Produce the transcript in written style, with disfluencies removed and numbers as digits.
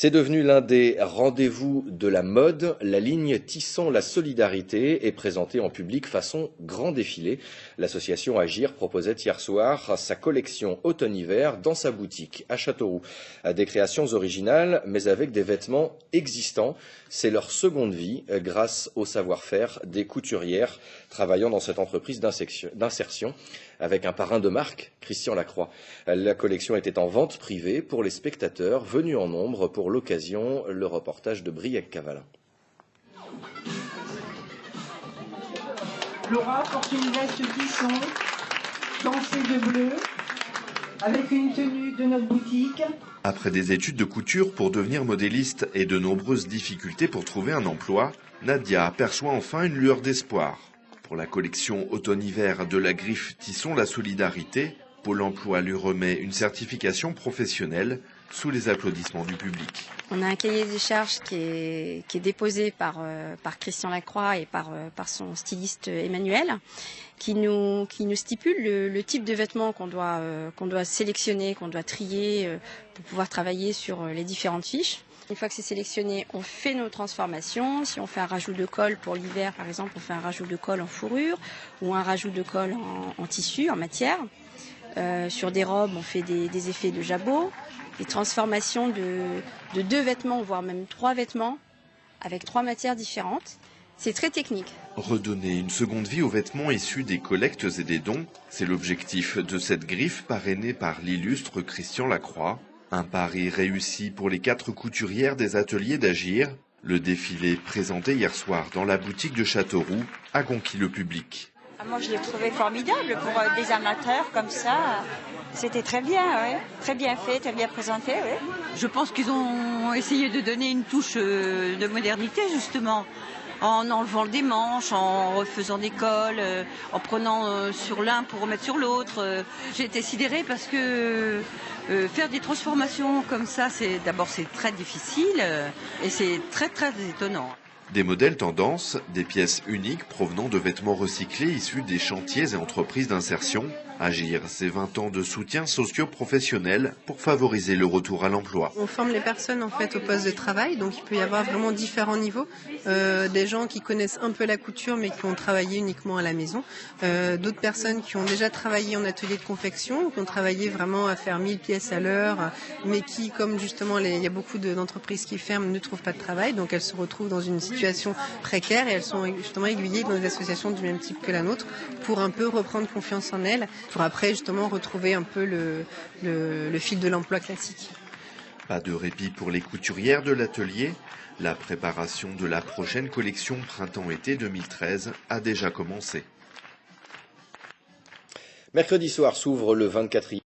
C'est devenu l'un des rendez-vous de la mode. La ligne Tissons la solidarité est présentée en public façon grand défilé. L'association Agir proposait hier soir sa collection automne-hiver dans sa boutique à Châteauroux. Des créations originales, mais avec des vêtements existants. C'est leur seconde vie grâce au savoir-faire des couturières travaillant dans cette entreprise d'insertion avec un parrain de marque, Christian Lacroix. La collection était en vente privée pour les spectateurs venus en nombre pour l'occasion. Le reportage de Briac-Cavalin. Laura porte une veste Tisson, teintée de bleu, avec une tenue de notre boutique. Après des études de couture pour devenir modéliste et de nombreuses difficultés pour trouver un emploi, Nadia aperçoit enfin une lueur d'espoir. Pour la collection automne-hiver de la griffe Tissons la solidarité, Pôle emploi lui remet une certification professionnelle sous les applaudissements du public. On a un cahier des charges qui est déposé par Christian Lacroix et par son styliste Emmanuel, qui nous stipule le type de vêtements qu'on doit sélectionner, qu'on doit trier pour pouvoir travailler sur les différentes fiches. Une fois que c'est sélectionné, on fait nos transformations. Si on fait un rajout de colle pour l'hiver, par exemple, on fait un rajout de colle en fourrure ou un rajout de colle en tissu, en matière. Sur des robes, on fait des effets de jabot, des transformations de 2 vêtements, voire même 3 vêtements, avec 3 matières différentes. C'est très technique. Redonner une seconde vie aux vêtements issus des collectes et des dons, c'est l'objectif de cette griffe parrainée par l'illustre Christian Lacroix. Un pari réussi pour les 4 couturières des ateliers d'Agir. Le défilé présenté hier soir dans la boutique de Châteauroux a conquis le public. Moi, je l'ai trouvé formidable pour des amateurs comme ça. C'était très bien, ouais. Très bien fait, très bien présenté. Ouais. Je pense qu'ils ont essayé de donner une touche de modernité, justement, en enlevant des manches, en refaisant des cols, en prenant sur l'un pour remettre sur l'autre. J'ai été sidérée parce que faire des transformations comme ça, c'est très difficile et c'est très très étonnant. Des modèles tendances, des pièces uniques provenant de vêtements recyclés issus des chantiers et entreprises d'insertion. Agir, c'est 20 ans de soutien socio-professionnel pour favoriser le retour à l'emploi. On forme les personnes en fait au poste de travail, donc il peut y avoir vraiment différents niveaux. Des gens qui connaissent un peu la couture mais qui ont travaillé uniquement à la maison. D'autres personnes qui ont déjà travaillé en atelier de confection, qui ont travaillé vraiment à faire 1000 pièces à l'heure, mais qui, comme justement il y a beaucoup d'entreprises qui ferment, ne trouvent pas de travail, donc elles se retrouvent dans une situation précaire et elles sont justement aiguillées dans des associations du même type que la nôtre pour un peu reprendre confiance en elles, pour après justement retrouver un peu le fil de l'emploi classique. Pas de répit pour les couturières de l'atelier. La préparation de la prochaine collection printemps-été 2013 a déjà commencé. Mercredi soir s'ouvre le 24e